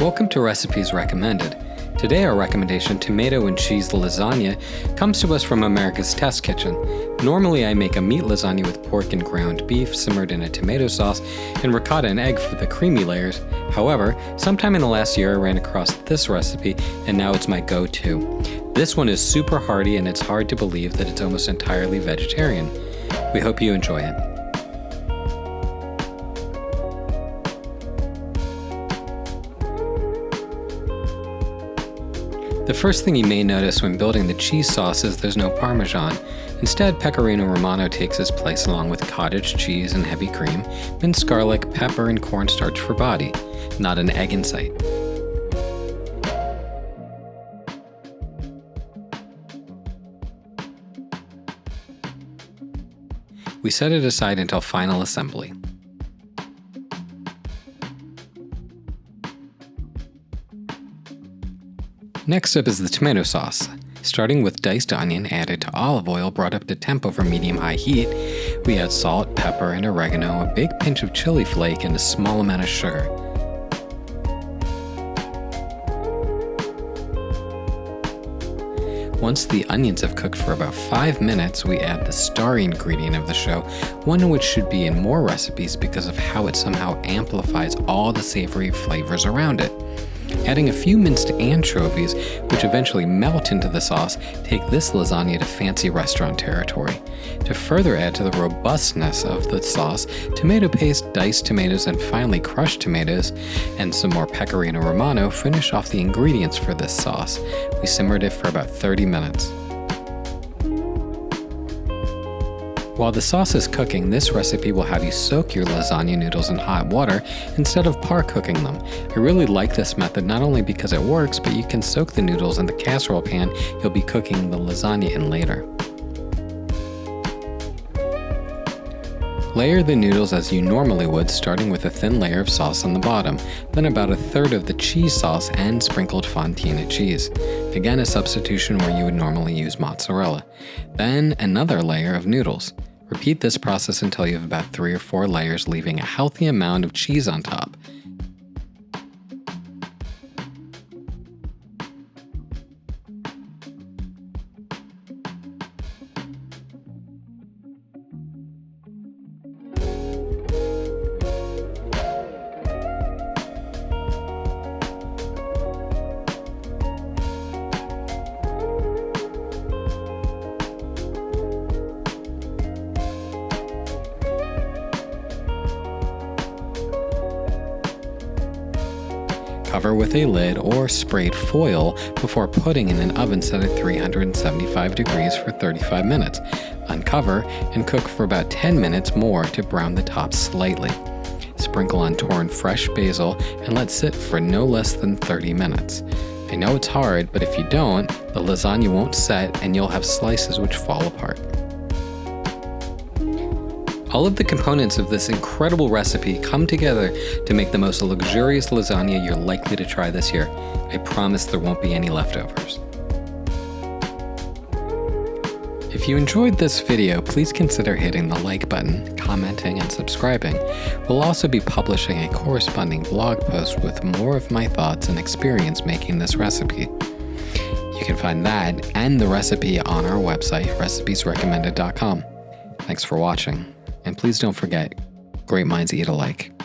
Welcome to Recipes Recommended. Today our recommendation, tomato and cheese lasagna, comes to us from America's Test Kitchen. Normally I make a meat lasagna with pork and ground beef simmered in a tomato sauce and ricotta and egg for the creamy layers. However, sometime in the last year I ran across this recipe and now it's my go-to. This one is super hearty and it's hard to believe that it's almost entirely vegetarian. We hope you enjoy it. The first thing you may notice when building the cheese sauce is there's no Parmesan. Instead, Pecorino Romano takes its place along with cottage cheese and heavy cream, minced garlic, pepper, and cornstarch for body. Not an egg in sight. We set it aside until final assembly. Next up is the tomato sauce. Starting with diced onion added to olive oil brought up to temp over medium-high heat, we add salt, pepper, and oregano, a big pinch of chili flake, and a small amount of sugar. Once the onions have cooked for about 5 minutes, we add the star ingredient of the show, one which should be in more recipes because of how it somehow amplifies all the savory flavors around it. Adding a few minced anchovies, which eventually melt into the sauce, take this lasagna to fancy restaurant territory. To further add to the robustness of the sauce, tomato paste, diced tomatoes, and finally crushed tomatoes, and some more Pecorino Romano finish off the ingredients for this sauce. We simmered it for about 30 minutes. While the sauce is cooking, this recipe will have you soak your lasagna noodles in hot water instead of par cooking them. I really like this method not only because it works, but you can soak the noodles in the casserole pan you'll be cooking the lasagna in later. Layer the noodles as you normally would, starting with a thin layer of sauce on the bottom, then about a third of the cheese sauce and sprinkled fontina cheese. Again, a substitution where you would normally use mozzarella. Then another layer of noodles. Repeat this process until you have about 3 or 4 layers, leaving a healthy amount of cheese on top. Cover with a lid or sprayed foil before putting in an oven set at 375 degrees for 35 minutes. Uncover and cook for about 10 minutes more to brown the top slightly. Sprinkle on torn fresh basil and let sit for no less than 30 minutes. I know it's hard, but if you don't, the lasagna won't set and you'll have slices which fall apart. All of the components of this incredible recipe come together to make the most luxurious lasagna you're likely to try this year. I promise there won't be any leftovers. If you enjoyed this video, please consider hitting the like button, commenting, and subscribing. We'll also be publishing a corresponding blog post with more of my thoughts and experience making this recipe. You can find that and the recipe on our website, recipesrecommended.com. Thanks for watching. And please don't forget, great minds eat alike.